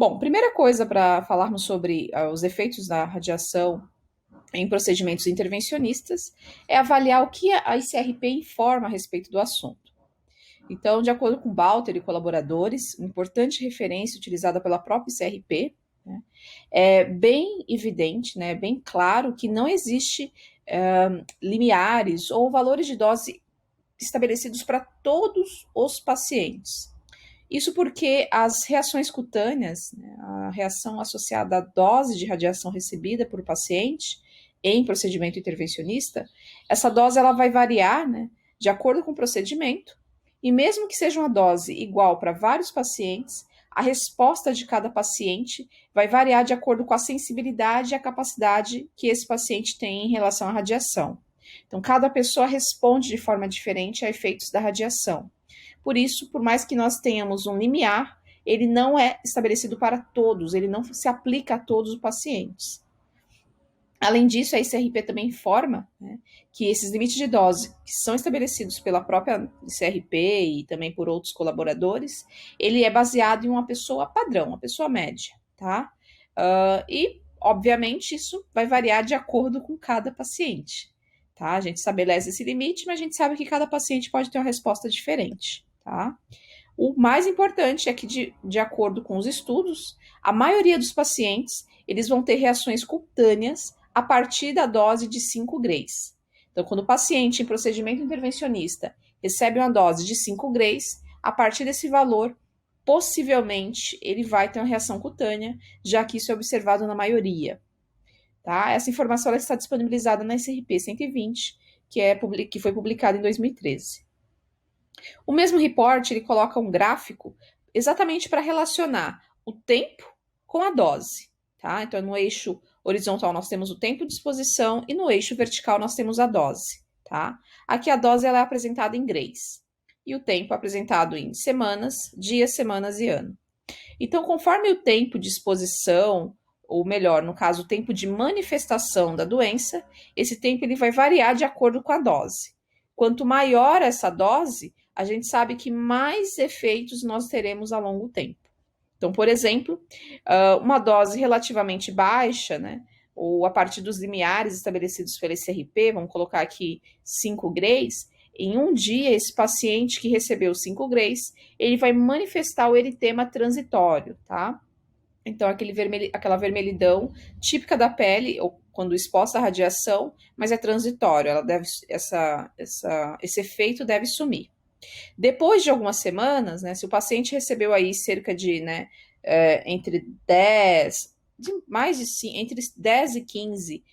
Bom, primeira coisa para falarmos sobre os efeitos da radiação em procedimentos intervencionistas é avaliar o que a ICRP informa a respeito do assunto. Então, de acordo com Balter e colaboradores, uma importante referência utilizada pela própria ICRP, né, é bem evidente, né, bem claro que não existe limiares ou valores de dose estabelecidos para todos os pacientes. Isso porque as reações cutâneas, né, a reação associada à dose de radiação recebida por paciente em procedimento intervencionista, essa dose ela vai variar, né, de acordo com o procedimento, e mesmo que seja uma dose igual para vários pacientes, a resposta de cada paciente vai variar de acordo com a sensibilidade e a capacidade que esse paciente tem em relação à radiação. Então, cada pessoa responde de forma diferente a efeitos da radiação. Por isso, por mais que nós tenhamos um limiar, ele não é estabelecido para todos, ele não se aplica a todos os pacientes. Além disso, a ICRP também informa, né, que esses limites de dose que são estabelecidos pela própria ICRP e também por outros colaboradores, ele é baseado em uma pessoa padrão, uma pessoa média, tá? E, obviamente, isso vai variar de acordo com cada paciente, tá? A gente estabelece esse limite, mas a gente sabe que cada paciente pode ter uma resposta diferente, tá? O mais importante é que, de acordo com os estudos, a maioria dos pacientes, eles vão ter reações cutâneas a partir da dose de 5 grays. Então, quando o paciente em procedimento intervencionista recebe uma dose de 5 grays, a partir desse valor, possivelmente, ele vai ter uma reação cutânea, já que isso é observado na maioria. Tá? Essa informação ela está disponibilizada na SRP 120, que foi publicada em 2013. O mesmo report ele coloca um gráfico exatamente para relacionar o tempo com a dose. Tá? Então, no eixo horizontal nós temos o tempo de exposição e no eixo vertical nós temos a dose. Tá? Aqui a dose ela é apresentada em grays e o tempo é apresentado em semanas, dias, semanas e ano. Então, conforme o tempo de exposição, ou melhor, no caso, o tempo de manifestação da doença, esse tempo ele vai variar de acordo com a dose. Quanto maior essa dose, a gente sabe que mais efeitos nós teremos a longo tempo. Então, por exemplo, uma dose relativamente baixa, né, ou a partir dos limiares estabelecidos pela ICRP, vamos colocar aqui 5 grays, em um dia, esse paciente que recebeu 5 grays, ele vai manifestar o eritema transitório, tá? Então, aquela vermelhidão típica da pele, ou quando exposta à radiação, mas é transitório, esse efeito deve sumir. Depois de algumas semanas, né, se o paciente recebeu aí cerca de, né, entre 10, entre 10 e 15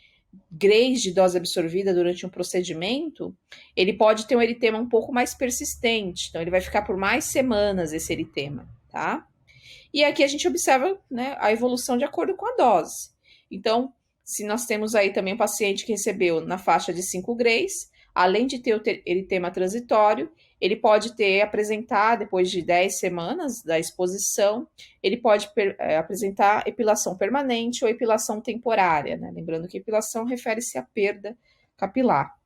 grays de dose absorvida durante um procedimento, ele pode ter um eritema um pouco mais persistente, então ele vai ficar por mais semanas esse eritema, tá? E aqui a gente observa, né, a evolução de acordo com a dose. Então, se nós temos aí também um paciente que recebeu na faixa de 5 grays, além de ter o eritema transitório, ele pode apresentar, depois de 10 semanas da exposição, ele pode apresentar epilação permanente ou epilação temporária, né? Lembrando que epilação refere-se à perda capilar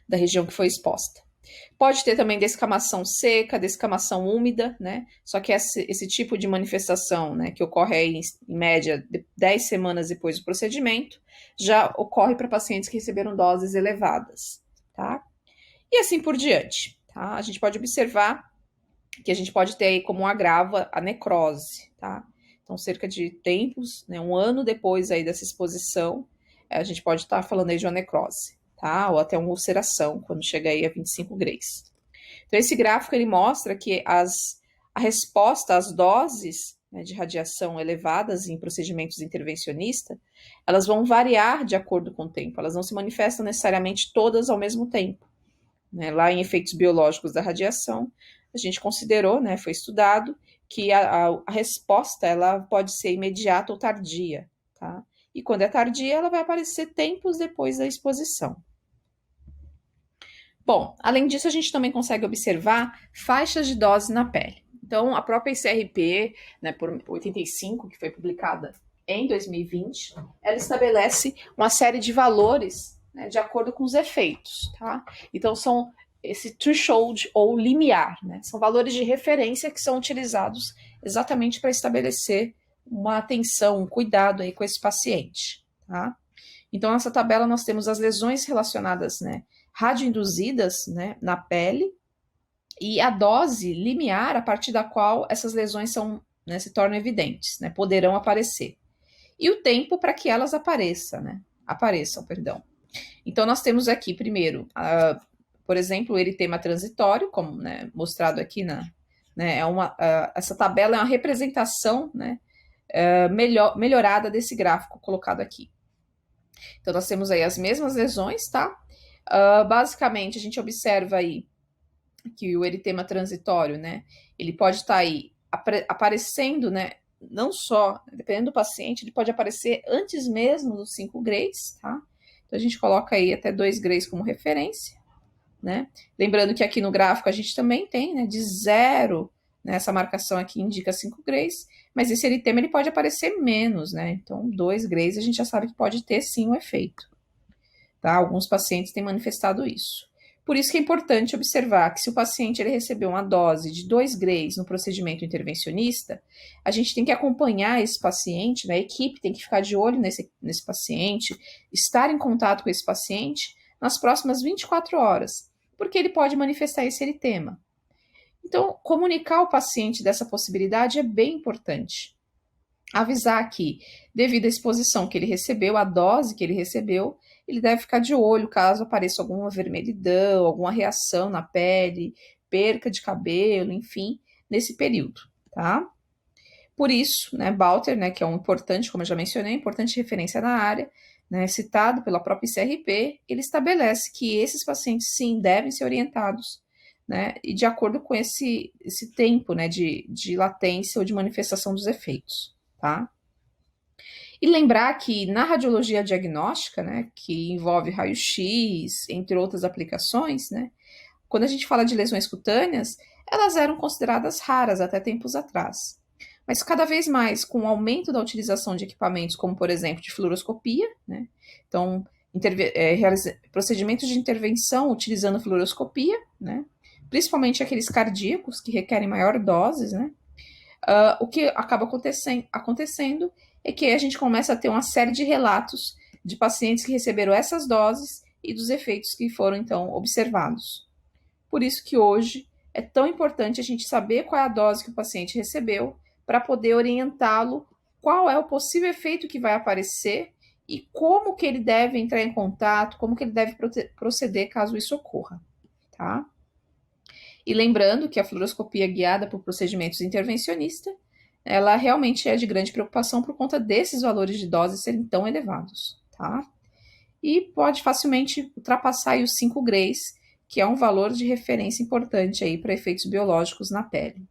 da região que foi exposta. Pode ter também descamação seca, descamação úmida, né? Só que esse tipo de manifestação, né, que ocorre aí em média 10 semanas depois do procedimento, já ocorre para pacientes que receberam doses elevadas, tá? E assim por diante, tá? A gente pode observar que a gente pode ter aí como um agravo a necrose, tá? Então, cerca de tempos, né, um ano depois aí dessa exposição, a gente pode estar falando aí de uma necrose, tá? Ou até uma ulceração, quando chega aí a 25 grays. Então, esse gráfico, ele mostra que a resposta às doses, né, de radiação elevadas em procedimentos intervencionistas, elas vão variar de acordo com o tempo, elas não se manifestam necessariamente todas ao mesmo tempo. Né? Lá em efeitos biológicos da radiação, a gente considerou, né, foi estudado, que a resposta ela pode ser imediata ou tardia, tá? E quando é tardia, ela vai aparecer tempos depois da exposição. Bom, além disso, a gente também consegue observar faixas de dose na pele. Então, a própria ICRP, né, por 85, que foi publicada em 2020, ela estabelece uma série de valores, né, de acordo com os efeitos, tá? Então, são esse threshold ou limiar, né? São valores de referência que são utilizados exatamente para estabelecer, uma atenção, um cuidado aí com esse paciente, tá? Então, nessa tabela nós temos as lesões relacionadas, né, radioinduzidas, né, na pele, e a dose limiar a partir da qual essas lesões são, né, se tornam evidentes, né, poderão aparecer. E o tempo para que elas apareçam, perdão. Então, nós temos aqui, primeiro, por exemplo, o eritema transitório, como, né, mostrado aqui né, essa tabela é uma representação, né, melhorada desse gráfico colocado aqui. Então, nós temos aí as mesmas lesões, tá? Basicamente, a gente observa aí que o eritema transitório, né, ele pode estar aí aparecendo, né, não só, dependendo do paciente, ele pode aparecer antes mesmo dos 5 grays, tá? Então, a gente coloca aí até 2 grays como referência, né? Lembrando que aqui no gráfico a gente também tem, né, de 0, né, essa marcação aqui indica 5 grays, mas esse eritema ele pode aparecer menos, né? Então, 2 grays a gente já sabe que pode ter sim um efeito, tá? Alguns pacientes têm manifestado isso. Por isso que é importante observar que se o paciente ele recebeu uma dose de 2 grays no procedimento intervencionista, a gente tem que acompanhar esse paciente, né? A equipe tem que ficar de olho nesse paciente, estar em contato com esse paciente nas próximas 24 horas, porque ele pode manifestar esse eritema. Então, comunicar ao paciente dessa possibilidade é bem importante. Avisar que, devido à exposição que ele recebeu, a dose que ele recebeu, ele deve ficar de olho caso apareça alguma vermelhidão, alguma reação na pele, perca de cabelo, enfim, nesse período, tá? Por isso, né, Balter, né, que é um importante, como eu já mencionei, importante referência na área, né, citado pela própria ICRP, ele estabelece que esses pacientes, sim, devem ser orientados, né, e de acordo com esse tempo, né, de latência ou de manifestação dos efeitos, tá? E lembrar que na radiologia diagnóstica, né, que envolve raio-x, entre outras aplicações, né, quando a gente fala de lesões cutâneas, elas eram consideradas raras até tempos atrás. Mas cada vez mais, com o aumento da utilização de equipamentos, como por exemplo de fluoroscopia, né, então procedimentos de intervenção utilizando fluoroscopia, né, principalmente aqueles cardíacos que requerem maior doses, né, o que acaba acontecendo é que a gente começa a ter uma série de relatos de pacientes que receberam essas doses e dos efeitos que foram, então, observados. Por isso que hoje é tão importante a gente saber qual é a dose que o paciente recebeu para poder orientá-lo qual é o possível efeito que vai aparecer e como que ele deve entrar em contato, como que ele deve proceder caso isso ocorra, tá? E lembrando que a fluoroscopia guiada por procedimentos intervencionistas, ela realmente é de grande preocupação por conta desses valores de doses serem tão elevados, tá? E pode facilmente ultrapassar aí os 5 grays, que é um valor de referência importante aí para efeitos biológicos na pele.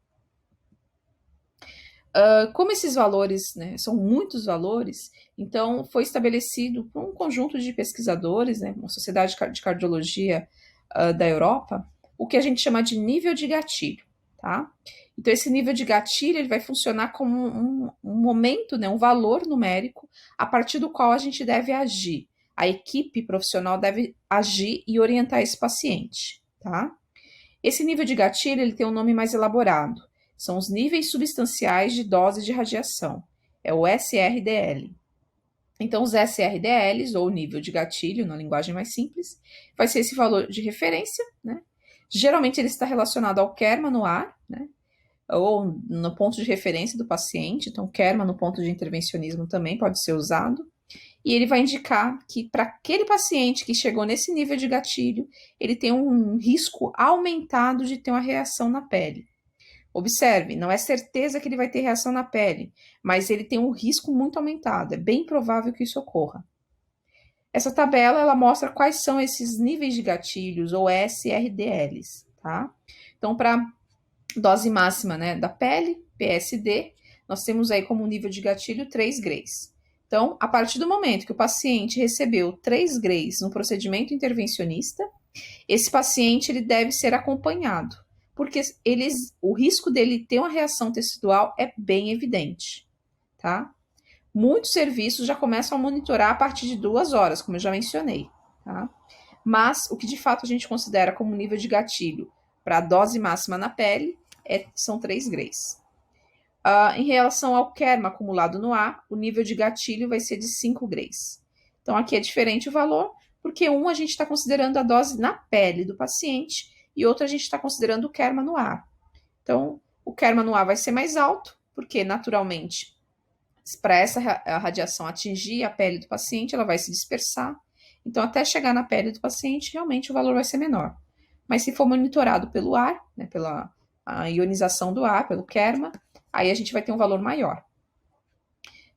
Como esses valores, né, são muitos valores, então foi estabelecido por um conjunto de pesquisadores, né, uma sociedade de cardiologia da Europa, o que a gente chama de nível de gatilho, tá? Então, esse nível de gatilho ele vai funcionar como um momento, né, um valor numérico a partir do qual a gente deve agir. A equipe profissional deve agir e orientar esse paciente, tá? Esse nível de gatilho ele tem um nome mais elaborado. São os níveis substanciais de dose de radiação. É o SRDL. Então, os SRDLs, ou nível de gatilho, na linguagem mais simples, vai ser esse valor de referência, né? Geralmente ele está relacionado ao kerma no ar, né? Ou no ponto de referência do paciente. Então, kerma no ponto de intervencionismo também pode ser usado. E ele vai indicar que para aquele paciente que chegou nesse nível de gatilho, ele tem um risco aumentado de ter uma reação na pele. Observe, não é certeza que ele vai ter reação na pele, mas ele tem um risco muito aumentado, é bem provável que isso ocorra. Essa tabela, ela mostra quais são esses níveis de gatilhos, ou SRDLs, tá? Então, para dose máxima, né, da pele, PSD, nós temos aí como nível de gatilho 3 grays. Então, a partir do momento que o paciente recebeu 3 grays no procedimento intervencionista, esse paciente ele deve ser acompanhado, porque o risco dele ter uma reação tecidual é bem evidente, tá? Muitos serviços já começam a monitorar a partir de 2 horas, como eu já mencionei, tá? Mas o que de fato a gente considera como nível de gatilho para a dose máxima na pele são 3 grays. Em relação ao kerma acumulado no ar, o nível de gatilho vai ser de 5 grays. Então, aqui é diferente o valor, porque a gente está considerando a dose na pele do paciente e outro a gente está considerando o kerma no ar. Então, o kerma no ar vai ser mais alto, porque naturalmente, para essa radiação atingir a pele do paciente, ela vai se dispersar. Então, até chegar na pele do paciente, realmente o valor vai ser menor. Mas se for monitorado pelo ar, né, pela a ionização do ar, pelo kerma, aí a gente vai ter um valor maior.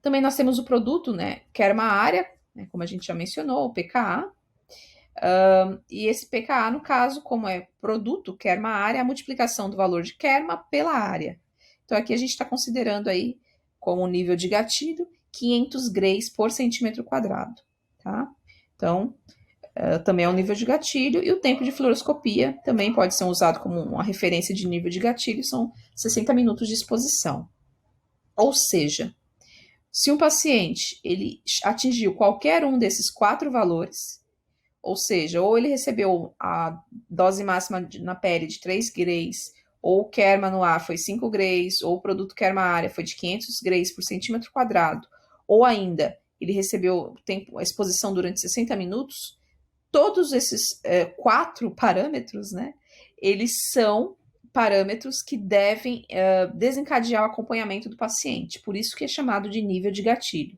Também nós temos o produto, né, kerma área, né, como a gente já mencionou, o pKa. E esse pKa, no caso, como é produto kerma área, é a multiplicação do valor de kerma pela área. Então, aqui a gente está considerando aí, como nível de gatilho, 500 grays por centímetro quadrado, tá? Então, também é um nível de gatilho, e o tempo de fluoroscopia também pode ser usado como uma referência de nível de gatilho, são 60 minutos de exposição. Ou seja, se um paciente ele atingiu qualquer um desses 4 valores, ou seja, ou ele recebeu a dose máxima na pele de 3 grays, ou o kerma no ar foi 5 grays, ou o produto kerma área foi de 500 grays por centímetro quadrado, ou ainda ele recebeu a exposição durante 60 minutos, todos esses 4 parâmetros, né, eles são parâmetros que devem desencadear o acompanhamento do paciente, por isso que é chamado de nível de gatilho.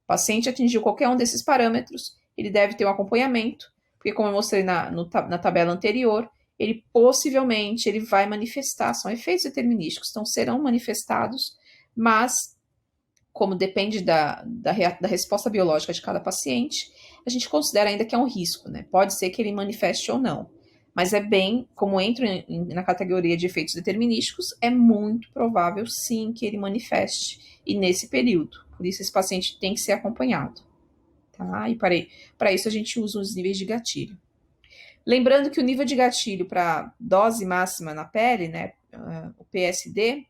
O paciente atingiu qualquer um desses parâmetros, ele deve ter um acompanhamento, porque como eu mostrei na tabela anterior, ele possivelmente ele vai manifestar, são efeitos determinísticos, então serão manifestados, mas como depende da resposta biológica de cada paciente, a gente considera ainda que é um risco, né? Pode ser que ele manifeste ou não. Mas é bem, como entra na categoria de efeitos determinísticos, é muito provável sim que ele manifeste, e nesse período. Por isso esse paciente tem que ser acompanhado. Tá? E para isso a gente usa os níveis de gatilho. Lembrando que o nível de gatilho para dose máxima na pele, né, o PSD,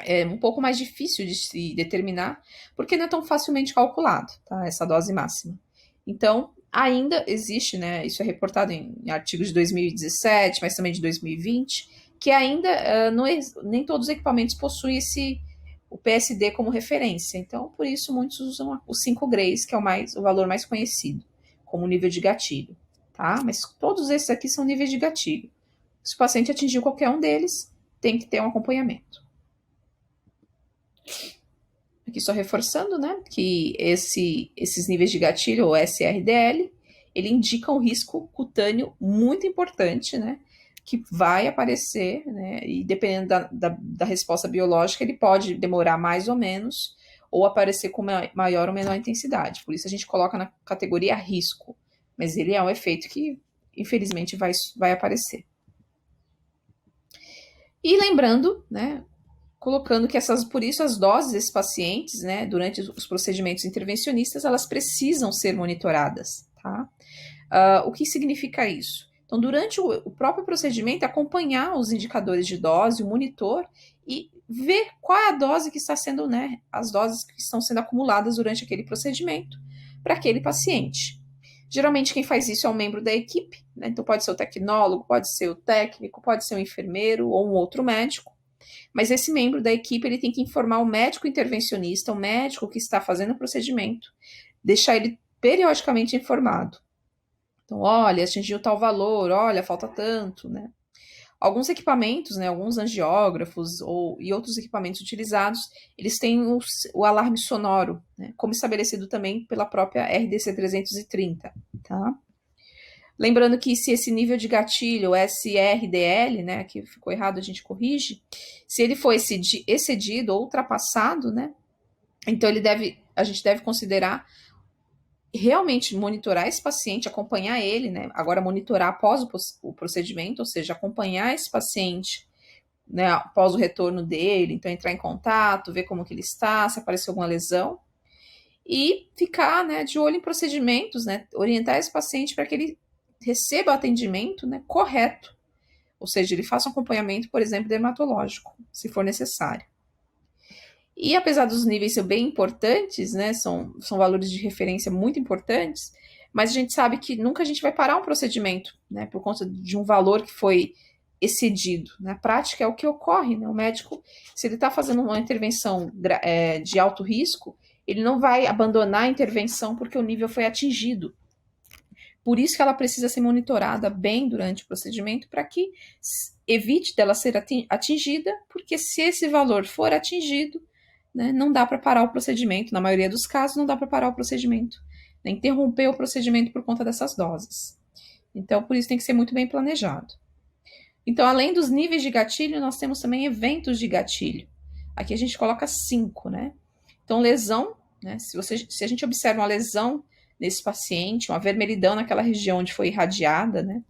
é um pouco mais difícil de se determinar, porque não é tão facilmente calculado, tá? Essa dose máxima. Então, ainda existe, né? Isso é reportado em artigos de 2017, mas também de 2020, que ainda nem todos os equipamentos possuem o PSD como referência. Então, por isso, muitos usam os 5 grays, que é o valor mais conhecido, como nível de gatilho, tá? Mas todos esses aqui são níveis de gatilho. Se o paciente atingiu qualquer um deles, tem que ter um acompanhamento. Aqui só reforçando, né, que esses níveis de gatilho, ou SRDL, ele indica um risco cutâneo muito importante, né, que vai aparecer, né, e dependendo da resposta biológica, ele pode demorar mais ou menos, ou aparecer com maior ou menor intensidade. Por isso a gente coloca na categoria risco, mas ele é um efeito que, infelizmente, vai aparecer. E lembrando, né, colocando que por isso as doses desses pacientes, né, durante os procedimentos intervencionistas, elas precisam ser monitoradas, tá? O que significa isso? Então, durante o próprio procedimento, acompanhar os indicadores de dose, o monitor, e ver qual é a dose que está sendo, né, as doses que estão sendo acumuladas durante aquele procedimento para aquele paciente. Geralmente quem faz isso é um membro da equipe, né? Então pode ser o tecnólogo, pode ser o técnico, pode ser o enfermeiro ou um outro médico. Mas esse membro da equipe ele tem que informar o médico intervencionista, o médico que está fazendo o procedimento, deixar ele periodicamente informado. Então, olha, atingiu tal valor, olha, falta tanto, né? Alguns equipamentos, né, alguns angiógrafos e outros equipamentos utilizados, eles têm o alarme sonoro, né, como estabelecido também pela própria RDC 330, tá? Lembrando que se esse nível de gatilho, SRDL, né, que ficou errado, a gente corrige, se ele for excedido ou ultrapassado, né, então a gente deve considerar realmente monitorar esse paciente, acompanhar ele, né, agora monitorar após o procedimento, ou seja, acompanhar esse paciente, né, após o retorno dele, então entrar em contato, ver como que ele está, se apareceu alguma lesão, e ficar, né, de olho em procedimentos, né, orientar esse paciente para que ele receba o atendimento, né, correto, ou seja, ele faça um acompanhamento, por exemplo, dermatológico, se for necessário. E apesar dos níveis serem bem importantes, né, são valores de referência muito importantes, mas a gente sabe que nunca a gente vai parar um procedimento, né, por conta de um valor que foi excedido. Na prática é o que ocorre, né? O médico, se ele está fazendo uma intervenção de alto risco, ele não vai abandonar a intervenção porque o nível foi atingido. Por isso que ela precisa ser monitorada bem durante o procedimento para que evite dela ser atingida, porque se esse valor for atingido, né, não dá para parar o procedimento. Na maioria dos casos, não dá para parar o procedimento, né, interromper o procedimento por conta dessas doses. Então, por isso tem que ser muito bem planejado. Então, além dos níveis de gatilho, nós temos também eventos de gatilho. Aqui a gente coloca 5, né? Então, lesão, né? Se a gente observa uma lesão nesse paciente, uma vermelhidão naquela região onde foi irradiada, né?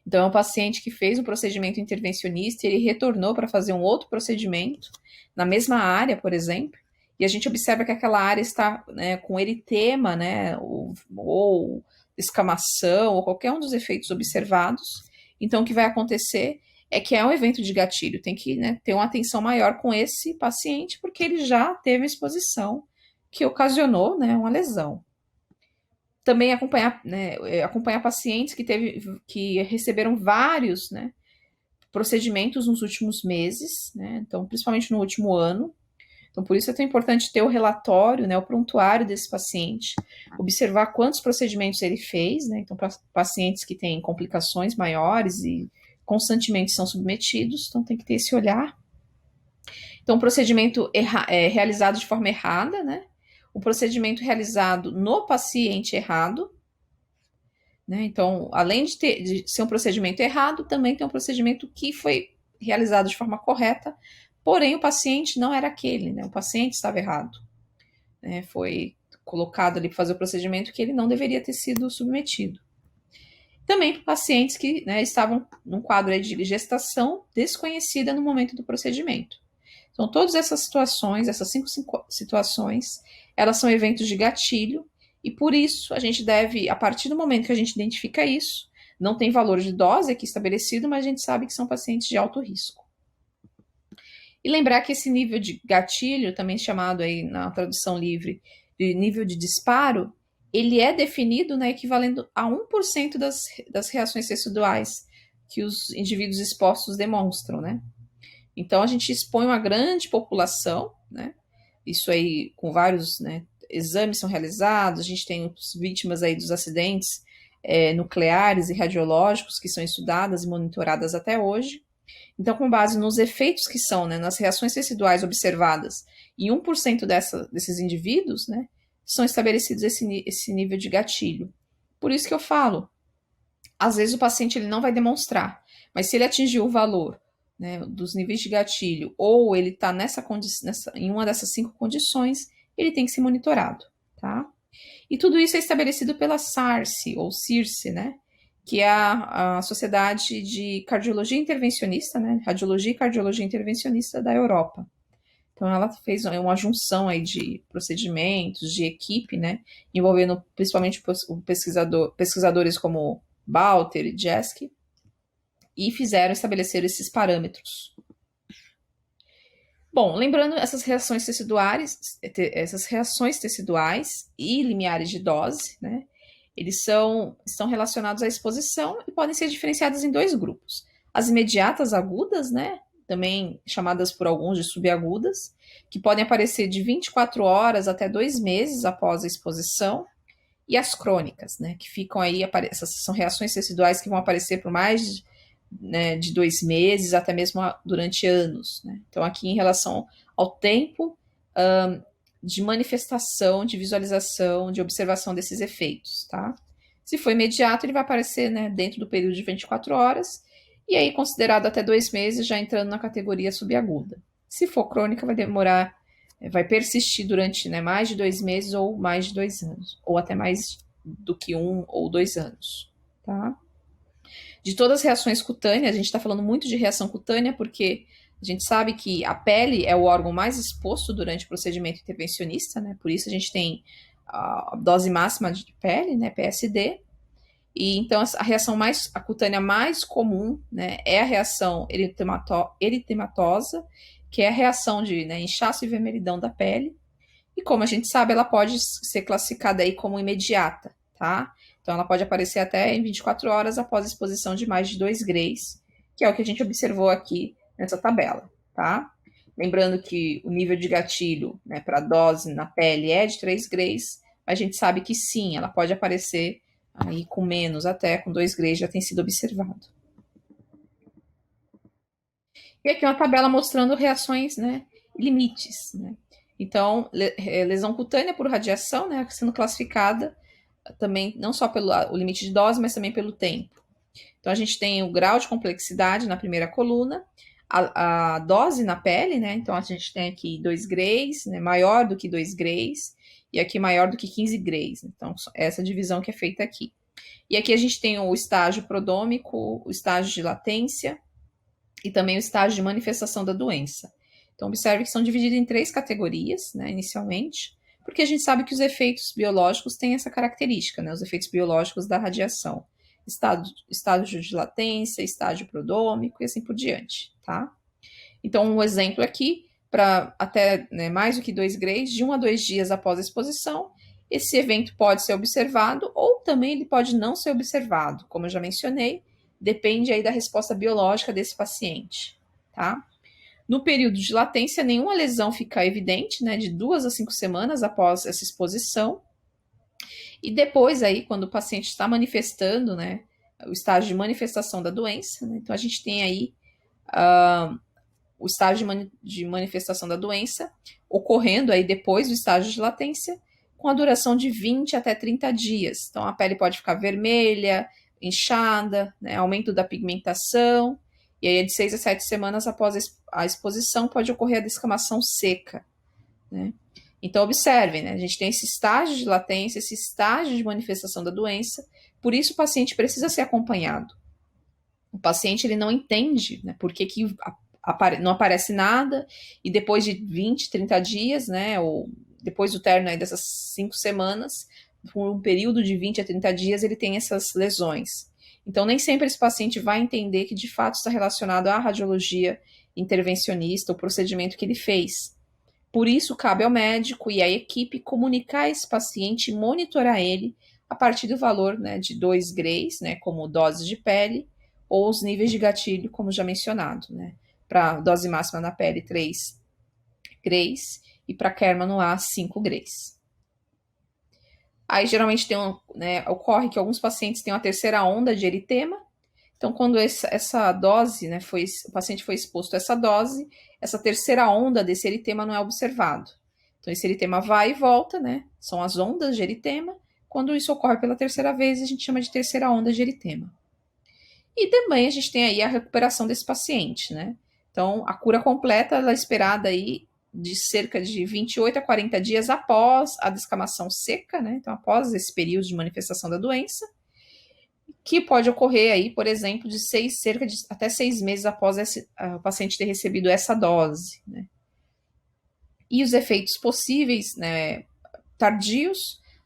Então, é um paciente que fez um procedimento intervencionista e ele retornou para fazer um outro procedimento na mesma área, por exemplo, e a gente observa que aquela área está, né, com eritema, né, ou escamação, ou qualquer um dos efeitos observados. Então, o que vai acontecer é que é um evento de gatilho, tem que, né, ter uma atenção maior com esse paciente, porque ele já teve uma exposição que ocasionou, né, uma lesão. Também acompanhar, né, acompanhar pacientes que receberam vários, né, procedimentos nos últimos meses, né, então, principalmente no último ano. Então, por isso é tão importante ter o relatório, né, o prontuário desse paciente, observar quantos procedimentos ele fez, né, então, para pacientes que têm complicações maiores e constantemente são submetidos, então tem que ter esse olhar. Então, o procedimento realizado de forma errada, né, o procedimento realizado no paciente errado, né, então, além de ser um procedimento errado, também tem um procedimento que foi realizado de forma correta, porém o paciente não era aquele, né, o paciente estava errado. Né, foi colocado ali para fazer o procedimento que ele não deveria ter sido submetido. Também para pacientes que, né, estavam num quadro de gestação desconhecida no momento do procedimento. Então, todas essas situações, essas 5 situações, elas são eventos de gatilho, e por isso a gente deve, a partir do momento que a gente identifica isso, não tem valor de dose aqui estabelecido, mas a gente sabe que são pacientes de alto risco. E lembrar que esse nível de gatilho, também chamado aí na tradução livre de nível de disparo, ele é definido, né, equivalendo a 1% das reações teciduais que os indivíduos expostos demonstram, né? Então, a gente expõe uma grande população, né? Isso aí, com vários, né, exames são realizados, a gente tem vítimas aí dos acidentes nucleares e radiológicos que são estudadas e monitoradas até hoje. Então, com base nos efeitos que são, né, nas reações teciduais observadas em 1% desses indivíduos, né, são estabelecidos esse nível de gatilho. Por isso que eu falo, às vezes o paciente ele não vai demonstrar, mas se ele atingiu o valor, né, dos níveis de gatilho, ou ele está em uma dessas 5 condições, ele tem que ser monitorado, tá? E tudo isso é estabelecido pela SARC, ou CIRSE, né? Que é a Sociedade de Cardiologia Intervencionista, né? Radiologia e Cardiologia Intervencionista da Europa. Então, ela fez uma junção aí de procedimentos, de equipe, né? Envolvendo principalmente pesquisadores como Balter e Jeske, e estabelecer esses parâmetros. Bom, lembrando essas reações teciduais e limiares de dose, né? Eles estão relacionados à exposição e podem ser diferenciados em 2 grupos. As imediatas agudas, né? Também chamadas por alguns de subagudas, que podem aparecer de 24 horas até 2 meses após a exposição, e as crônicas, né? Que ficam aí, essas são reações teciduais que vão aparecer por mais né, de 2 meses, até mesmo durante anos. Né? Então, aqui em relação ao tempo de manifestação, de visualização, de observação desses efeitos. Tá? Se for imediato, ele vai aparecer, né, dentro do período de 24 horas, e aí considerado até 2 meses, já entrando na categoria subaguda. Se for crônica, vai demorar, vai persistir durante, né, mais de 2 meses ou mais de 2 anos, ou até mais do que 1 ou 2 anos. Tá? De todas as reações cutâneas, a gente está falando muito de reação cutânea porque a gente sabe que a pele é o órgão mais exposto durante o procedimento intervencionista, né? Por isso a gente tem a dose máxima de pele, né? PSD. E então a reação a cutânea mais comum, né, é a reação eritematosa, que é a reação de, né, inchaço e vermelhidão da pele. E como a gente sabe, ela pode ser classificada aí como imediata, tá? Então, ela pode aparecer até em 24 horas após a exposição de mais de 2 grays, que é o que a gente observou aqui nessa tabela, tá? Lembrando que o nível de gatilho, né, para dose na pele é de 3 grays, a gente sabe que sim, ela pode aparecer aí com menos, até com 2 grays já tem sido observado. E aqui uma tabela mostrando reações, né, limites, né? Então, lesão cutânea por radiação, né, sendo classificada também não só pelo o limite de dose, mas também pelo tempo. Então, a gente tem o grau de complexidade na primeira coluna, a dose na pele, né? Então, a gente tem aqui 2 grays, né, maior do que 2 grays, e aqui maior do que 15 grays. Então, essa divisão que é feita aqui. E aqui a gente tem o estágio prodômico, o estágio de latência e também o estágio de manifestação da doença. Então, observe que são divididos em 3 categorias, né, inicialmente, porque a gente sabe que os efeitos biológicos têm essa característica, né, os efeitos biológicos da radiação. Estágio de latência, estágio prodômico e assim por diante, tá? Então, um exemplo aqui, para até, né, mais do que 2 grays, de 1 a 2 dias após a exposição, esse evento pode ser observado ou também ele pode não ser observado, como eu já mencionei, depende aí da resposta biológica desse paciente, tá? No período de latência, nenhuma lesão fica evidente, né, de 2 a 5 semanas após essa exposição. E depois aí, quando o paciente está manifestando, né, o estágio de manifestação da doença, né, então a gente tem aí o estágio de manifestação da doença ocorrendo aí depois do estágio de latência, com a duração de 20 até 30 dias. Então a pele pode ficar vermelha, inchada, né, aumento da pigmentação, e aí de 6 a 7 semanas após a exposição pode ocorrer a descamação seca, né? Então, observem, né? A gente tem esse estágio de latência, esse estágio de manifestação da doença, por isso o paciente precisa ser acompanhado. O paciente ele não entende, né, por que não aparece nada, e depois de 20, 30 dias, né, ou depois do término aí dessas 5 semanas, por um período de 20 a 30 dias, ele tem essas lesões. Então, nem sempre esse paciente vai entender que de fato está relacionado à radiologia intervencionista, o procedimento que ele fez. Por isso, cabe ao médico e à equipe comunicar esse paciente e monitorar ele a partir do valor, né, de 2 grays, né, como dose de pele, ou os níveis de gatilho, como já mencionado, né, para dose máxima na pele 3 grays e para Kerma no ar 5 grays. Aí geralmente ocorre que alguns pacientes têm uma terceira onda de eritema. Então, quando essa dose, né, o paciente foi exposto a essa dose, essa terceira onda desse eritema não é observado. Então, esse eritema vai e volta, né? São as ondas de eritema. Quando isso ocorre pela terceira vez, a gente chama de terceira onda de eritema. E também a gente tem aí a recuperação desse paciente, né? Então, a cura completa ela é esperada aí de cerca de 28 a 40 dias após a descamação seca, né? Então, após esse período de manifestação da doença, que pode ocorrer aí, por exemplo, de cerca de até 6 meses após o paciente ter recebido essa dose, né? E os efeitos possíveis, né, tardios,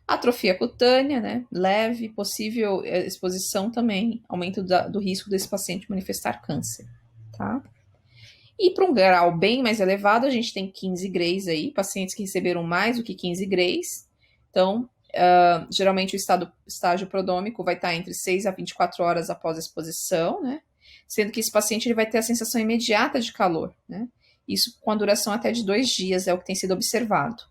atrofia cutânea, né, leve, possível exposição também, aumento do risco desse paciente manifestar câncer, tá? E para um grau bem mais elevado, a gente tem 15 grays aí, pacientes que receberam mais do que 15 grays. Então, geralmente o estágio prodômico vai estar entre 6 a 24 horas após a exposição, né? Sendo que esse paciente ele vai ter a sensação imediata de calor, né? Isso com a duração até de 2 dias, é o que tem sido observado.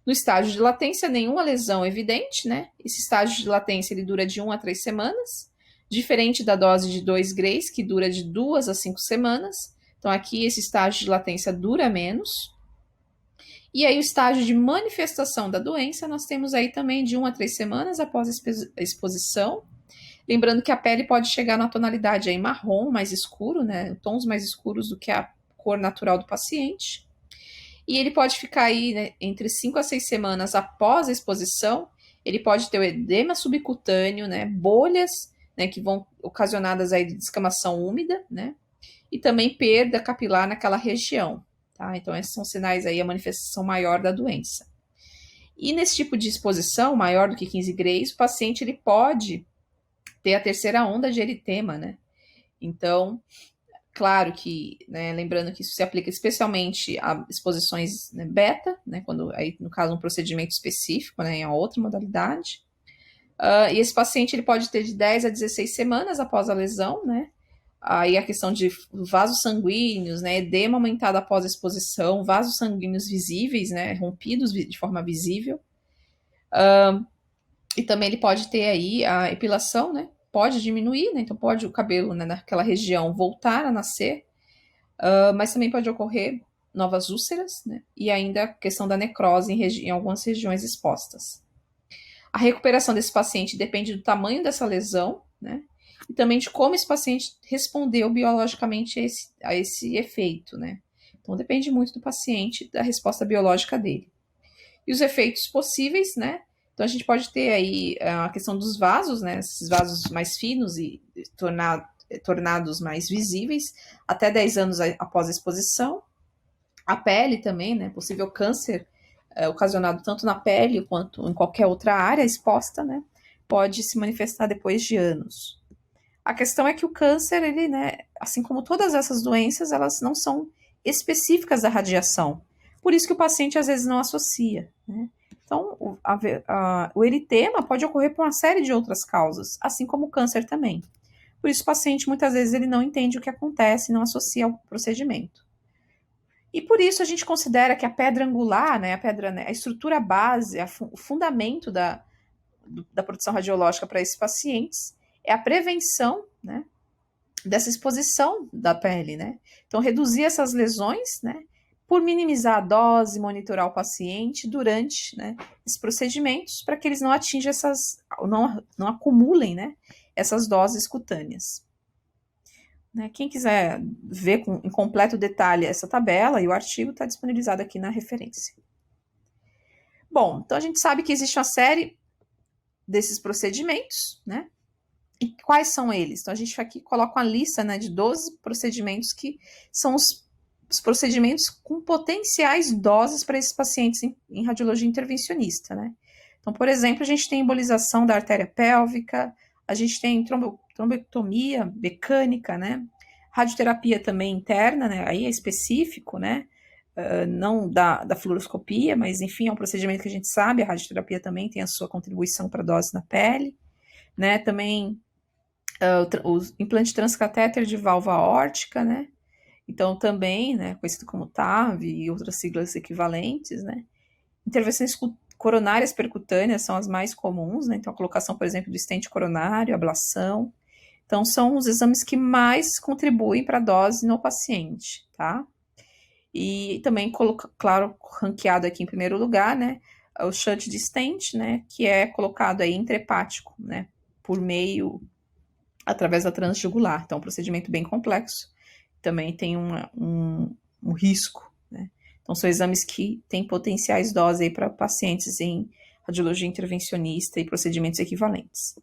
No estágio de latência, nenhuma lesão evidente, né? Esse estágio de latência ele dura de 1 a 3 semanas, diferente da dose de 2 grays, que dura de 2 a 5 semanas. Então, aqui esse estágio de latência dura menos. E aí, o estágio de manifestação da doença, nós temos aí também de 1 a 3 semanas após a exposição. Lembrando que a pele pode chegar na tonalidade aí marrom, mais escuro, né? Tons mais escuros do que a cor natural do paciente. E ele pode ficar aí, né, entre 5 a 6 semanas após a exposição. Ele pode ter o edema subcutâneo, né? Bolhas, né, que vão ocasionadas aí de descamação úmida, né? E também perda capilar naquela região, tá? Então, esses são sinais aí, a manifestação maior da doença. E nesse tipo de exposição, maior do que 15 grays, o paciente ele pode ter a terceira onda de eritema, né? Então, claro que, né, lembrando que isso se aplica especialmente a exposições, né, beta, né, quando aí, no caso, um procedimento específico, né, em outra modalidade. E esse paciente ele pode ter de 10 a 16 semanas após a lesão, né? Aí a questão de vasos sanguíneos, né, edema aumentado após a exposição, vasos sanguíneos visíveis, né, rompidos de forma visível. E também ele pode ter aí a epilação, né, pode diminuir, né, então pode o cabelo, né, naquela região voltar a nascer, mas também pode ocorrer novas úlceras, né, e ainda a questão da necrose em algumas regiões expostas. A recuperação desse paciente depende do tamanho dessa lesão, né, e também de como esse paciente respondeu biologicamente a esse efeito, né. Então depende muito do paciente, da resposta biológica dele. E os efeitos possíveis, né? Então a gente pode ter aí a questão dos vasos, né? Esses vasos mais finos e tornados mais visíveis até 10 anos após a exposição. A pele também, né? Possível câncer ocasionado tanto na pele quanto em qualquer outra área exposta, né? Pode se manifestar depois de anos. A questão é que o câncer, ele, né? Assim como todas essas doenças, elas não são específicas da radiação. Por isso que o paciente às vezes não associa, né? Então, o eritema pode ocorrer por uma série de outras causas, assim como o câncer também. Por isso, o paciente, muitas vezes, ele não entende o que acontece, não associa ao procedimento. E por isso a gente considera que a pedra angular, né, a estrutura base, o fundamento da produção radiológica para esses pacientes é a prevenção, né, dessa exposição da pele, né? Então, reduzir essas lesões, né, por minimizar a dose, monitorar o paciente durante, né, esses procedimentos, para que eles não atinjam não acumulem, né, essas doses cutâneas. Né, quem quiser ver em completo detalhe essa tabela e o artigo está disponibilizado aqui na referência. Bom, então a gente sabe que existe uma série desses procedimentos, né? E quais são eles? Então a gente aqui coloca uma lista, né, de 12 procedimentos que são os procedimentos com potenciais doses para esses pacientes em radiologia intervencionista, né? Então, por exemplo, a gente tem embolização da artéria pélvica, a gente tem trombectomia mecânica, né? Radioterapia também interna, né? Aí é específico, né? Não da fluoroscopia, mas enfim, é um procedimento que a gente sabe, a radioterapia também tem a sua contribuição para a dose na pele, né? Também o implante transcatéter de válvula aórtica, né? Então, também, né, conhecido como TAV e outras siglas equivalentes, né? Intervenções coronárias percutâneas são as mais comuns, né? Então, a colocação, por exemplo, do stent coronário, ablação. Então, são os exames que mais contribuem para a dose no paciente, tá? E também, claro, ranqueado aqui em primeiro lugar, né? O shunt de stent, né? Que é colocado aí intrahepático, né? Por meio, através da transjugular. Então, é um procedimento bem complexo. Também tem um risco, né? Então, são exames que têm potenciais doses para pacientes em radiologia intervencionista e procedimentos equivalentes.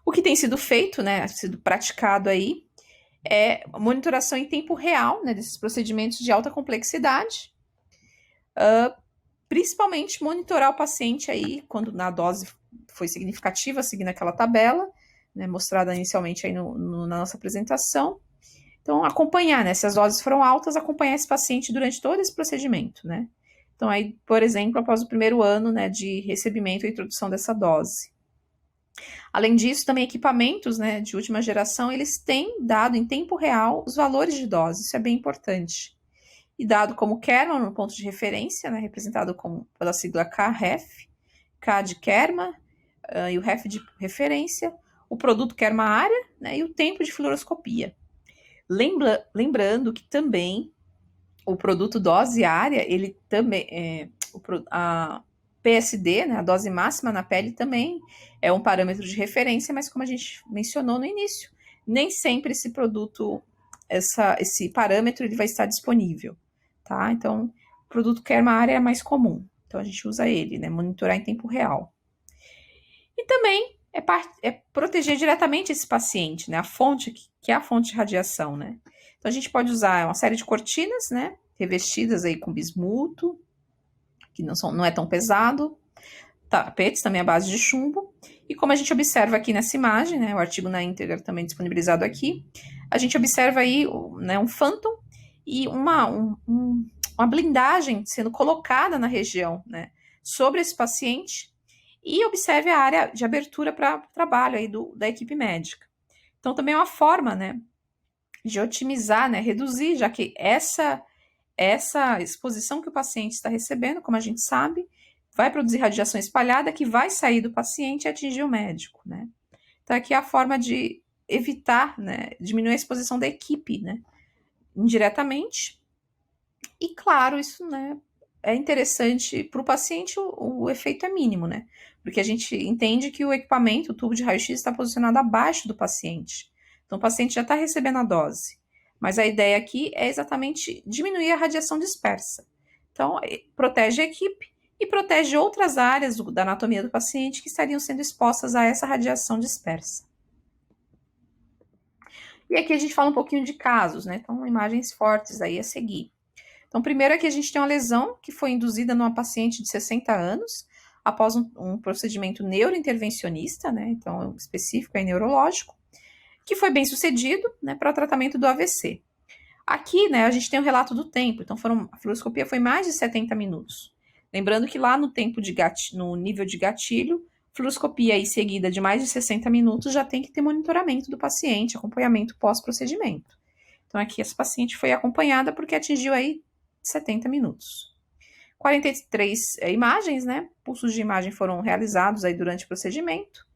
O que tem sido feito, né, sido praticado aí, é monitoração em tempo real, né, desses procedimentos de alta complexidade, principalmente monitorar o paciente aí, quando a dose foi significativa, seguindo aquela tabela, né, mostrada inicialmente aí na nossa apresentação. Então, acompanhar, né? Se as doses foram altas, acompanhar esse paciente durante todo esse procedimento, né? Então, aí, por exemplo, após o primeiro ano, né, de recebimento e introdução dessa dose. Além disso, também equipamentos, né, de última geração, eles têm dado em tempo real os valores de dose, isso é bem importante. E dado como Kerma no ponto de referência, né, representado pela sigla KREF, K de Kerma e o REF de referência, o produto Kerma área, né, e o tempo de fluoroscopia. Lembrando que também o produto dose área, ele também a PSD, né, a dose máxima na pele também é um parâmetro de referência, mas como a gente mencionou no início, nem sempre esse produto, esse parâmetro, ele vai estar disponível, tá? Então, o produto Kerma área é mais comum, então a gente usa ele, né, monitorar em tempo real. E também é proteger diretamente esse paciente, né? A fonte, que é a fonte de radiação, né? Então, a gente pode usar uma série de cortinas, né? Revestidas aí com bismuto, que não é tão pesado. Tapetes também à base de chumbo. E como a gente observa aqui nessa imagem, né? O artigo na íntegra também disponibilizado aqui, a gente observa aí, né, um Phantom e uma blindagem sendo colocada na região, né? Sobre esse paciente, e observe a área de abertura para trabalho aí da equipe médica. Então, também é uma forma, né, de otimizar, né, reduzir, já que essa exposição que o paciente está recebendo, como a gente sabe, vai produzir radiação espalhada que vai sair do paciente e atingir o médico, né? Então, aqui é a forma de evitar, né, diminuir a exposição da equipe, né, indiretamente. E, claro, isso, né, é interessante para o paciente, o efeito é mínimo, né? Porque a gente entende que o equipamento, o tubo de raio-x, está posicionado abaixo do paciente. Então, o paciente já está recebendo a dose. Mas a ideia aqui é exatamente diminuir a radiação dispersa. Então, protege a equipe e protege outras áreas da anatomia do paciente que estariam sendo expostas a essa radiação dispersa. E aqui a gente fala um pouquinho de casos, né? Então, imagens fortes aí a seguir. Então, primeiro aqui a gente tem uma lesão que foi induzida numa paciente de 60 anos após um procedimento neurointervencionista, né? Então, específico e neurológico, que foi bem sucedido, né, para o tratamento do AVC. Aqui, né, a gente tem o relato do tempo. Então, a fluoroscopia foi mais de 70 minutos. Lembrando que lá no tempo de no nível de gatilho, fluoroscopia aí seguida de mais de 60 minutos já tem que ter monitoramento do paciente, acompanhamento pós-procedimento. Então, aqui essa paciente foi acompanhada porque atingiu aí 70 minutos. 43 imagens, né? Pulsos de imagem foram realizados aí durante o procedimento.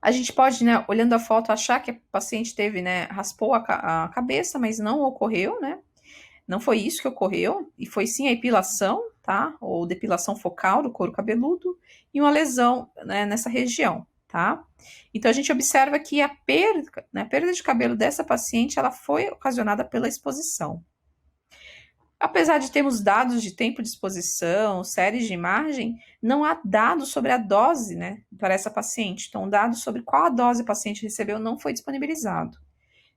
A gente pode, né, olhando a foto, achar que a paciente teve, né, raspou a cabeça, mas não ocorreu, né? Não foi isso que ocorreu, e foi sim a epilação, tá? Ou depilação focal do couro cabeludo e uma lesão, né, nessa região, tá? Então a gente observa que a perda, né, a perda de cabelo dessa paciente, ela foi ocasionada pela exposição. Apesar de termos dados de tempo de exposição, séries de imagem, não há dados sobre a dose, né, para essa paciente. Então, dados sobre qual a dose a paciente recebeu não foi disponibilizado.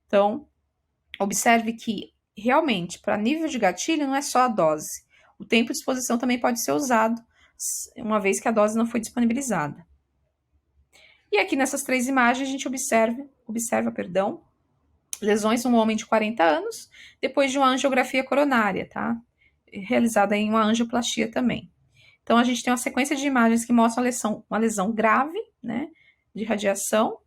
Então, observe que, realmente, para nível de gatilho, não é só a dose. O tempo de exposição também pode ser usado, uma vez que a dose não foi disponibilizada. E aqui nessas 3 imagens, a gente observa, lesões num homem de 40 anos, depois de uma angiografia coronária, tá? Realizada em uma angioplastia também. Então, a gente tem uma sequência de imagens que mostram uma lesão grave, né, de radiação,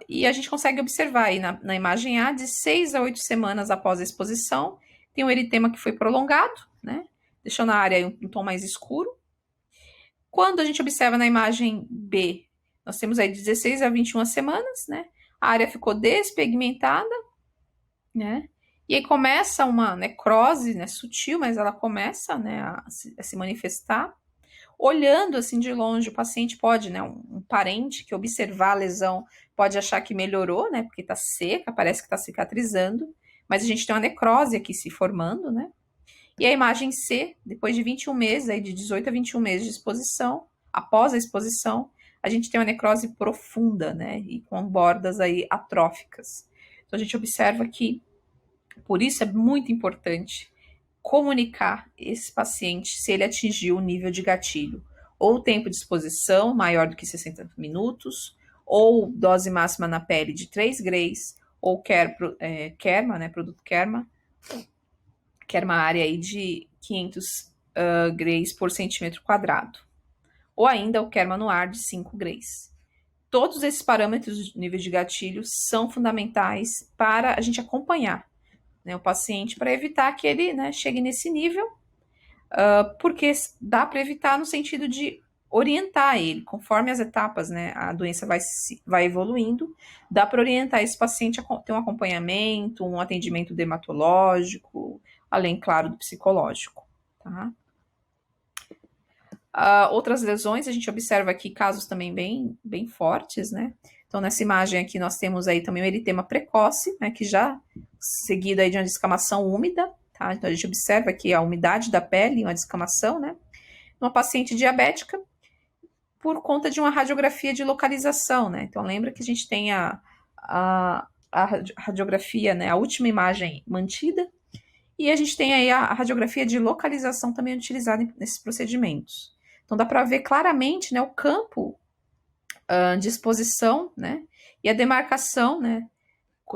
e a gente consegue observar aí na imagem A, de 6 a 8 semanas após a exposição, tem um eritema que foi prolongado, né, deixando a área um tom mais escuro. Quando a gente observa na imagem B, nós temos aí 16 a 21 semanas, né, a área ficou despigmentada, né, e aí começa uma necrose, né, sutil, mas ela começa, né, a se manifestar. Olhando assim de longe, o paciente pode, né, um parente que observar a lesão pode achar que melhorou, né, porque está seca, parece que está cicatrizando, mas a gente tem uma necrose aqui se formando, né? E a imagem C, depois de 21 meses, aí de 18 a 21 meses de exposição, após a exposição, a gente tem uma necrose profunda, né, e com bordas aí atróficas. Então a gente observa que, por isso é muito importante comunicar esse paciente se ele atingiu o nível de gatilho, ou tempo de exposição maior do que 60 minutos, ou dose máxima na pele de 3 grays, ou Kerma, né, produto Kerma área aí de 500 grays por centímetro quadrado, ou ainda o Kerma no ar de 5 grays. Todos esses parâmetros de nível de gatilho são fundamentais para a gente acompanhar, né, o paciente, para evitar que ele, né, chegue nesse nível, porque dá para evitar no sentido de orientar ele, conforme as etapas, né, a doença vai evoluindo, dá para orientar esse paciente a ter um acompanhamento, um atendimento dermatológico, além, claro, do psicológico, tá? Outras lesões, a gente observa aqui casos também bem fortes, né? Então, nessa imagem aqui, nós temos aí também o eritema precoce, né, que já seguido aí de uma descamação úmida, tá? Então, a gente observa aqui a umidade da pele, uma descamação, né? Numa paciente diabética, por conta de uma radiografia de localização, né? Então, lembra que a gente tem a radiografia, né, a última imagem mantida, e a gente tem aí a radiografia de localização também utilizada nesses procedimentos. Então, dá para ver claramente, né, o campo de exposição, né, e a demarcação, né,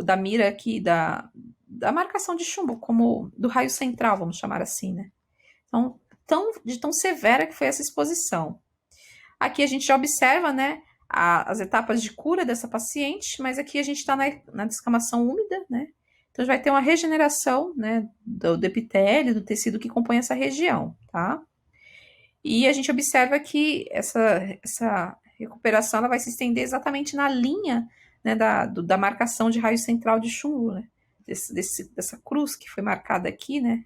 da mira aqui, da marcação de chumbo, como do raio central, vamos chamar assim, né. Então, de tão severa que foi essa exposição. Aqui a gente já observa, né, as etapas de cura dessa paciente, mas aqui a gente está na descamação úmida, né? Então, vai ter uma regeneração, né, do epitélio, do tecido que compõe essa região, tá? E a gente observa que essa recuperação ela vai se estender exatamente na linha, né, da marcação de raio central de chumbo, né? Dessa cruz que foi marcada aqui, né?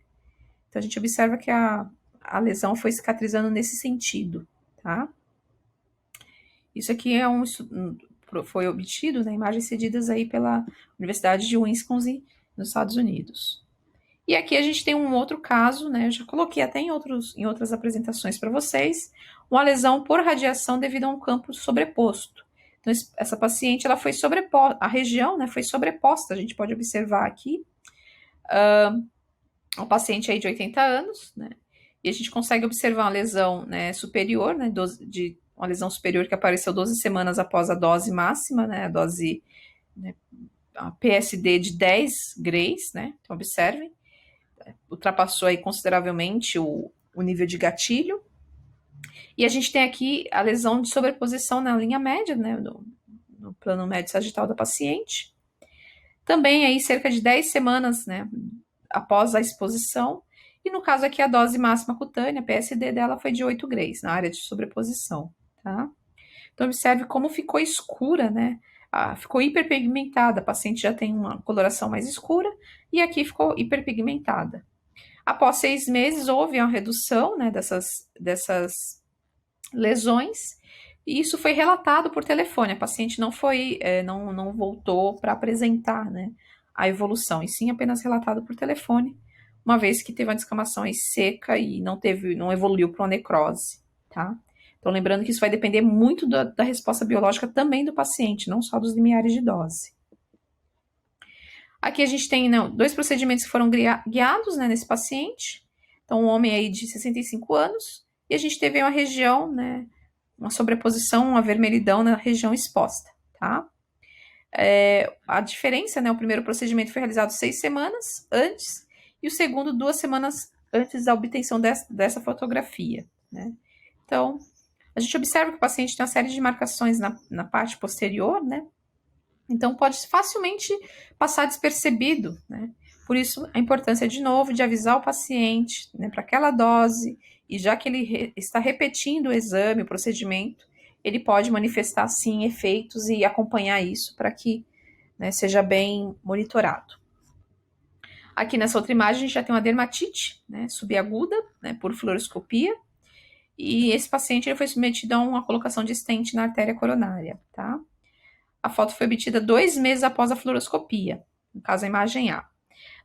Então, a gente observa que a lesão foi cicatrizando nesse sentido, tá? Isso aqui foi obtido, né, imagens cedidas aí pela Universidade de Wisconsin, nos Estados Unidos. E aqui a gente tem um outro caso, né, eu já coloquei até em outras apresentações para vocês, uma lesão por radiação devido a um campo sobreposto. Então, essa paciente, ela foi sobreposta, a região, né, foi sobreposta, a gente pode observar aqui, um paciente aí de 80 anos, né, e a gente consegue observar uma lesão, né, superior, né, uma lesão superior que apareceu 12 semanas após a dose máxima, né, a dose, né, a PSD de 10 grays, né, então observem, ultrapassou aí consideravelmente o nível de gatilho, e a gente tem aqui a lesão de sobreposição na linha média, né, no plano médio sagital da paciente, também aí cerca de 10 semanas, né, após a exposição, e no caso aqui a dose máxima cutânea, a PSD dela foi de 8 grays, na área de sobreposição, tá? Então, observe como ficou escura, né? Ficou hiperpigmentada. A paciente já tem uma coloração mais escura e aqui ficou hiperpigmentada. Após 6 meses, houve uma redução, né, dessas lesões e isso foi relatado por telefone. A paciente não voltou para apresentar, né, a evolução, e sim apenas relatado por telefone, uma vez que teve uma descamação aí seca e não evoluiu para uma necrose, tá? Então, lembrando que isso vai depender muito da resposta biológica também do paciente, não só dos limiares de dose. Aqui a gente tem, né, 2 procedimentos que foram guiados, né, nesse paciente. Então, um homem aí de 65 anos, e a gente teve uma região, né, uma sobreposição, uma vermelhidão na região exposta, tá? A diferença, né, o primeiro procedimento foi realizado 6 semanas antes, e o segundo 2 semanas antes da obtenção dessa fotografia, né? Então, a gente observa que o paciente tem uma série de marcações na parte posterior, né? Então, pode facilmente passar despercebido, né? Por isso, a importância, de novo, de avisar o paciente, né, para aquela dose, e já que ele está repetindo o exame, o procedimento, ele pode manifestar, sim, efeitos e acompanhar isso para que, né, seja bem monitorado. Aqui nessa outra imagem, a gente já tem uma dermatite, né, subaguda, né, por fluoroscopia, e esse paciente ele foi submetido a uma colocação de stent na artéria coronária, tá? A foto foi obtida 2 meses após a fluoroscopia, no caso a imagem A.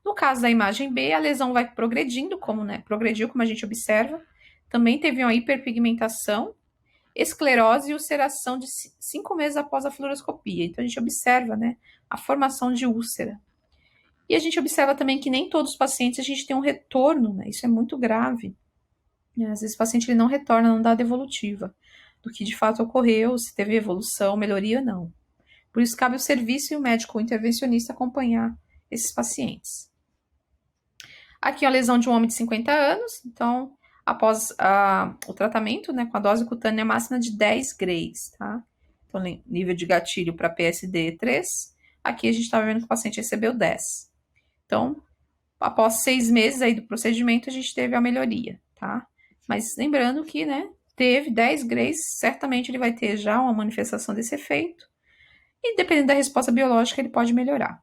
No caso da imagem B, a lesão vai progredindo, progrediu como a gente observa. Também teve uma hiperpigmentação, esclerose e ulceração de 5 meses após a fluoroscopia. Então a gente observa, né, a formação de úlcera. E a gente observa também que nem todos os pacientes a gente tem um retorno, né? Isso é muito grave. Às vezes o paciente ele não retorna, não dá devolutiva do que de fato ocorreu, se teve evolução, melhoria ou não. Por isso cabe o serviço e o médico intervencionista acompanhar esses pacientes. Aqui a lesão de um homem de 50 anos, então após o tratamento, né, com a dose cutânea máxima de 10 grays, tá? Então nível de gatilho para PSD 3, aqui a gente está vendo que o paciente recebeu 10. Então, após 6 meses aí do procedimento, a gente teve a melhoria, tá? Mas lembrando que, né, teve 10 grays, certamente ele vai ter já uma manifestação desse efeito, e dependendo da resposta biológica, ele pode melhorar.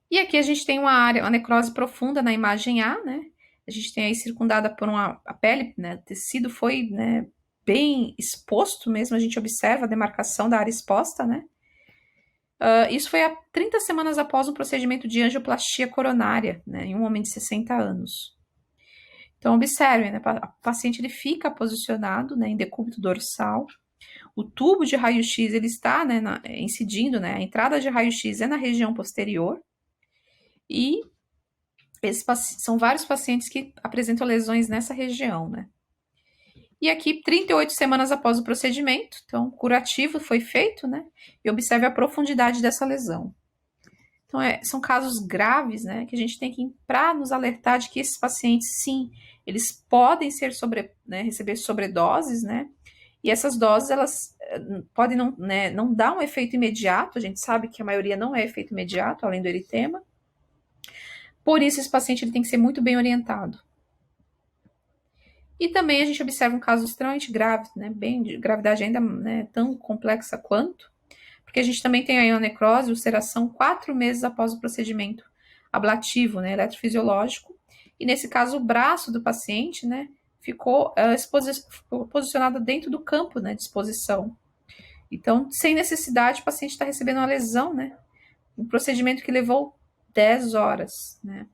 E aqui a gente tem uma necrose profunda na imagem A, né? A gente tem aí circundada por a pele, né? O tecido foi, né, bem exposto mesmo, a gente observa a demarcação da área exposta, né? Isso foi há 30 semanas após um procedimento de angioplastia coronária, né, em um homem de 60 anos. Então, observem, né, o paciente ele fica posicionado, né, em decúbito dorsal, o tubo de raio-x ele está, né, incidindo, né, a entrada de raio-x é na região posterior, e são vários pacientes que apresentam lesões nessa região, né. E aqui, 38 semanas após o procedimento, então, curativo foi feito, né? E observe a profundidade dessa lesão. Então, são casos graves, né? Que a gente tem que, para nos alertar de que esses pacientes, sim, eles podem receber sobredoses, né? E essas doses, elas podem não, né, não dar um efeito imediato, a gente sabe que a maioria não é efeito imediato, além do eritema. Por isso, esse paciente ele tem que ser muito bem orientado. E também a gente observa um caso extremamente grave, né, bem de gravidade ainda, né, tão complexa quanto, porque a gente também tem aí uma necrose, ulceração 4 meses após o procedimento ablativo, né, eletrofisiológico, e nesse caso o braço do paciente, né, ficou posicionado dentro do campo, né, de exposição. Então, sem necessidade, o paciente está recebendo uma lesão, né, um procedimento que levou 10 horas, né.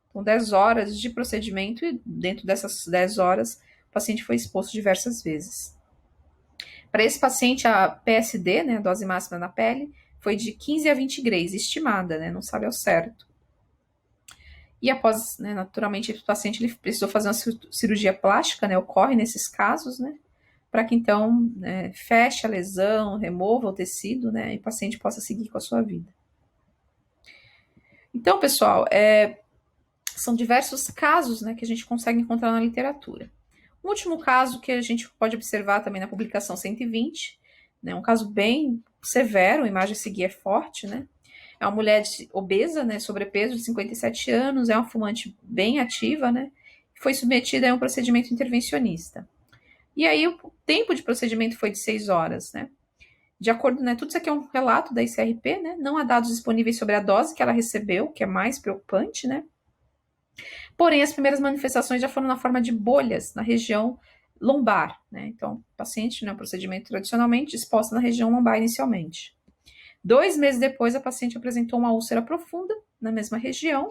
Então, 10 horas de procedimento e dentro dessas 10 horas, o paciente foi exposto diversas vezes. Para esse paciente, a PSD, né, a dose máxima na pele, foi de 15 a 20 grays, estimada, né, não sabe ao certo. E após, né, naturalmente, o paciente ele precisou fazer uma cirurgia plástica, né, ocorre nesses casos, né, para que então feche a lesão, remova o tecido, né, e o paciente possa seguir com a sua vida. Então, pessoal, são diversos casos, né, que a gente consegue encontrar na literatura. Um último caso que a gente pode observar também na publicação 120, né, um caso bem severo, a imagem a seguir é forte, né? É uma mulher obesa, né, sobrepeso, de 57 anos, é uma fumante bem ativa, né? Foi submetida a um procedimento intervencionista. E aí o tempo de procedimento foi de 6 horas, né? De acordo, né, tudo isso aqui é um relato da ICRP, né? Não há dados disponíveis sobre a dose que ela recebeu, que é mais preocupante, né? Porém, as primeiras manifestações já foram na forma de bolhas na região lombar, né? Então, o paciente, né, procedimento tradicionalmente exposto na região lombar inicialmente. 2 meses depois, a paciente apresentou uma úlcera profunda na mesma região.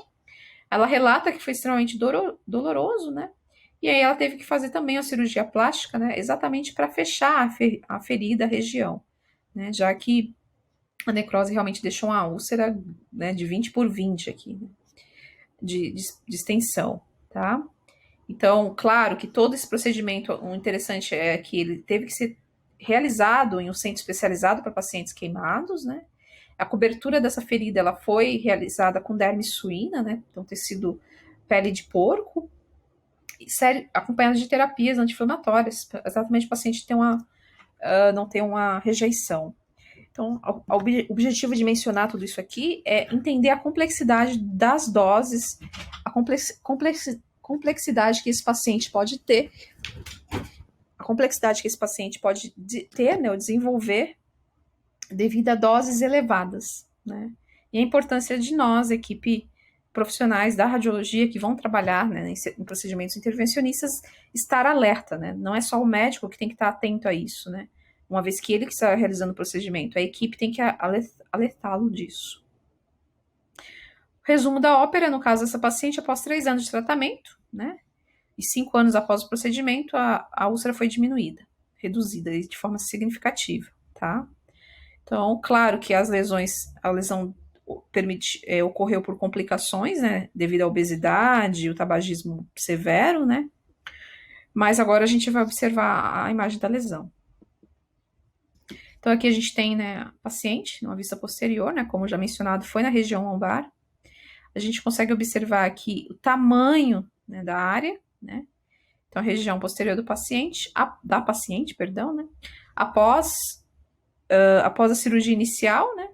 Ela relata que foi extremamente doloroso, né? E aí ela teve que fazer também a cirurgia plástica, né? Exatamente para fechar a ferida, a região, né? Já que a necrose realmente deixou uma úlcera, né, de 20 por 20 aqui, né? de extensão, tá? Então, claro que todo esse procedimento, o interessante é que ele teve que ser realizado em um centro especializado para pacientes queimados, né? A cobertura dessa ferida, ela foi realizada com derme suína, né? Então, tecido pele de porco, acompanhada de terapias anti-inflamatórias, exatamente para o paciente não ter uma rejeição. Então, o objetivo de mencionar tudo isso aqui é entender a complexidade das doses, a complexidade que esse paciente pode ter, a complexidade que esse paciente pode ter, né, ou desenvolver devido a doses elevadas, né? E a importância de nós, equipe profissionais da radiologia que vão trabalhar, né, em procedimentos intervencionistas, estar alerta, né? Não é só o médico que tem que estar atento a isso, né? Uma vez que ele que está realizando o procedimento, a equipe tem que alertá-lo disso. Resumo da ópera, no caso dessa paciente, após 3 anos de tratamento, né, e 5 anos após o procedimento, a úlcera foi diminuída, reduzida de forma significativa, tá? Então, claro que a lesão ocorreu por complicações, né, devido à obesidade, o tabagismo severo, né, mas agora a gente vai observar a imagem da lesão. Então, aqui a gente tem, né, a paciente, numa vista posterior, né, como já mencionado, foi na região lombar. A gente consegue observar aqui o tamanho, né, da área, né, então a região posterior da paciente, perdão, né, após a cirurgia inicial, né,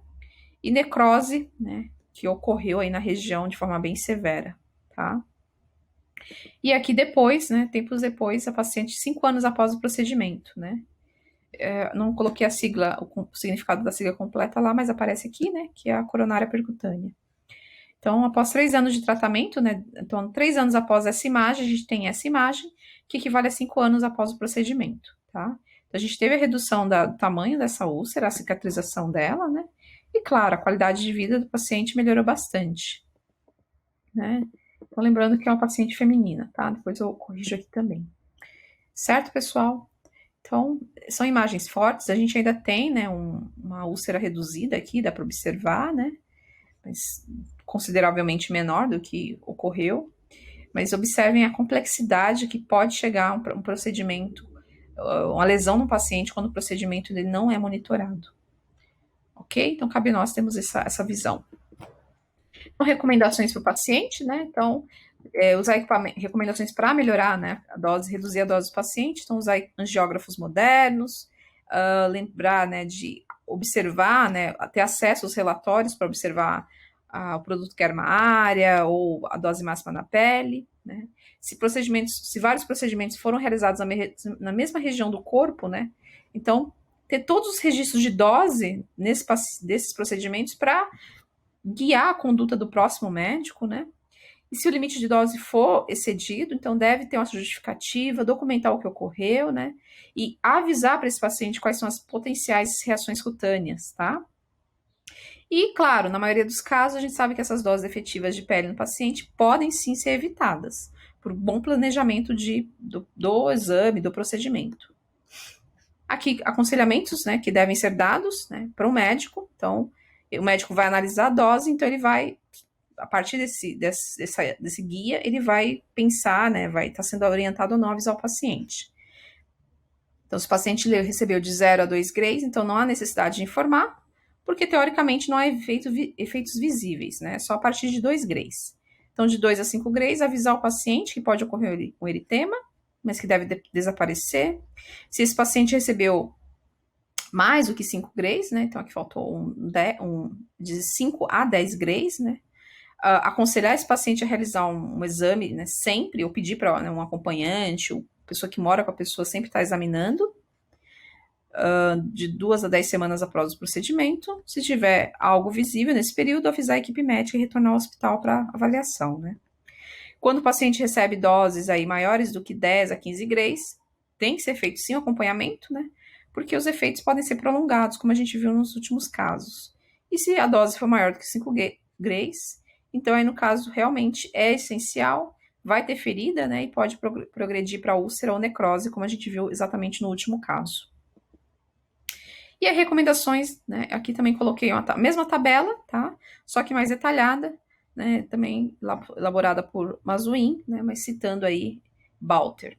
e necrose, né, que ocorreu aí na região de forma bem severa, tá? E aqui depois, né, tempos depois, a paciente 5 anos após o procedimento, né, não coloquei a sigla, o significado da sigla completa lá, mas aparece aqui, né, que é a coronária percutânea. Então, após 3 anos de tratamento, né, então 3 anos após essa imagem, a gente tem essa imagem, que equivale a 5 anos após o procedimento, tá? Então, a gente teve a redução do tamanho dessa úlcera, a cicatrização dela, né, e claro, a qualidade de vida do paciente melhorou bastante, né? Então, lembrando que é uma paciente feminina, tá? Depois eu corrijo aqui também. Certo, pessoal? Então, são imagens fortes, a gente ainda tem, né, uma úlcera reduzida aqui, dá para observar, né, mas consideravelmente menor do que ocorreu, mas observem a complexidade que pode chegar um procedimento, uma lesão no paciente quando o procedimento ele não é monitorado, ok? Então, cabe a nós termos essa visão. Então, recomendações para o paciente, né, então, Usar recomendações para melhorar, né, a dose, reduzir a dose do paciente, então usar angiógrafos modernos, lembrar, né, de observar, né, ter acesso aos relatórios para observar o produto que era uma área ou a dose máxima na pele, né. Se vários procedimentos foram realizados na mesma região do corpo, né, então ter todos os registros de dose desses procedimentos para guiar a conduta do próximo médico, né. E se o limite de dose for excedido, então deve ter uma justificativa, documentar o que ocorreu, né? E avisar para esse paciente quais são as potenciais reações cutâneas, tá? E, claro, na maioria dos casos, a gente sabe que essas doses efetivas de pele no paciente podem sim ser evitadas, por bom planejamento do exame, do procedimento. Aqui, aconselhamentos, né, que devem ser dados, né, para o médico. Então, o médico vai analisar a dose, então ele vai, a partir desse guia, ele vai pensar, né, vai estar sendo orientado ou não a avisar o paciente. Então, se o paciente recebeu de 0 a 2 grays, então não há necessidade de informar, porque teoricamente não há efeitos visíveis, né, só a partir de 2 grays. Então, de 2 a 5 grays, avisar o paciente que pode ocorrer um eritema, mas que deve desaparecer. Se esse paciente recebeu mais do que 5 grays, né, então aqui faltou de 5 a 10 grays, né, aconselhar esse paciente a realizar um exame, né, sempre, ou pedir para, né, um acompanhante, ou pessoa que mora com a pessoa sempre estar examinando, de 2 a 10 semanas após o procedimento. Se tiver algo visível nesse período, avisar a equipe médica e retornar ao hospital para avaliação, né. Quando o paciente recebe doses aí maiores do que 10 a 15 grays, tem que ser feito sim o acompanhamento, né, porque os efeitos podem ser prolongados, como a gente viu nos últimos casos. E se a dose for maior do que 5 grays, então aí no caso realmente é essencial, vai ter ferida, né, e pode progredir para úlcera ou necrose, como a gente viu exatamente no último caso. E as recomendações, né, aqui também coloquei a mesma tabela, tá, só que mais detalhada, né, também elaborada por Mazuin, né, mas citando aí Balter.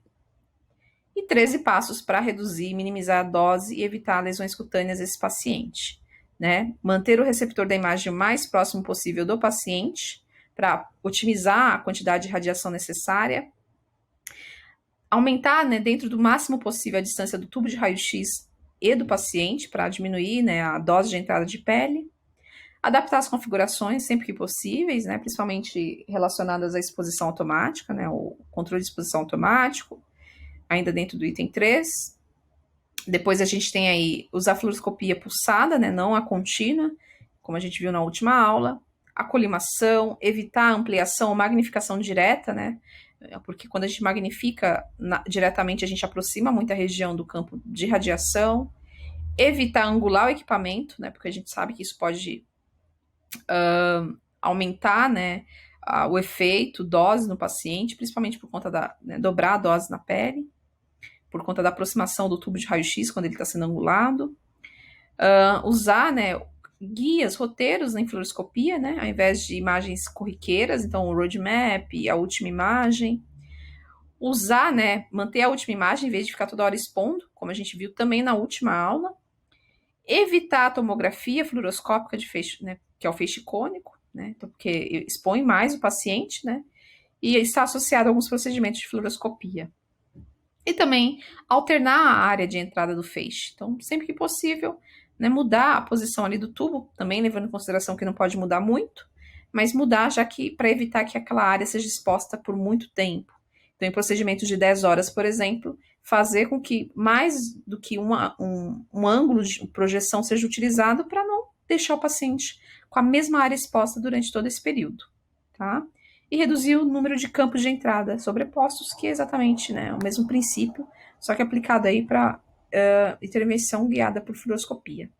E 13 passos para reduzir e minimizar a dose e evitar lesões cutâneas desse paciente, né? Manter o receptor da imagem o mais próximo possível do paciente para otimizar a quantidade de radiação necessária. Aumentar, né, dentro do máximo possível a distância do tubo de raio-x e do paciente para diminuir, né, a dose de entrada de pele. Adaptar as configurações sempre que possíveis, né, principalmente relacionadas à exposição automática, né, o controle de exposição automático, ainda dentro do item 3. Depois a gente tem aí usar a fluoroscopia pulsada, né, não a contínua, como a gente viu na última aula. A colimação, evitar a ampliação ou magnificação direta, né, porque quando a gente magnifica diretamente, a gente aproxima muito a região do campo de radiação. Evitar angular o equipamento, né, porque a gente sabe que isso pode aumentar, né, o efeito, dose no paciente, principalmente por conta dobrar a dose na pele, por conta da aproximação do tubo de raio-x quando ele está sendo angulado. Usar, né, guias, roteiros em fluoroscopia, né, ao invés de imagens corriqueiras, então o roadmap, a última imagem. Usar, né, manter a última imagem em vez de ficar toda hora expondo, como a gente viu também na última aula. Evitar a tomografia fluoroscópica de feixe, né, que é o feixe cônico, né, então, porque expõe mais o paciente, né, e está associado a alguns procedimentos de fluoroscopia. E também alternar a área de entrada do feixe. Então, sempre que possível, né, mudar a posição ali do tubo, também levando em consideração que não pode mudar muito, mas mudar já que para evitar que aquela área seja exposta por muito tempo. Então, em procedimentos de 10 horas, por exemplo, fazer com que mais do que um ângulo de projeção seja utilizado para não deixar o paciente com a mesma área exposta durante todo esse período, tá? E reduzir o número de campos de entrada sobrepostos, que é exatamente, né, o mesmo princípio, só que aplicado aí para intervenção guiada por fluoroscopia.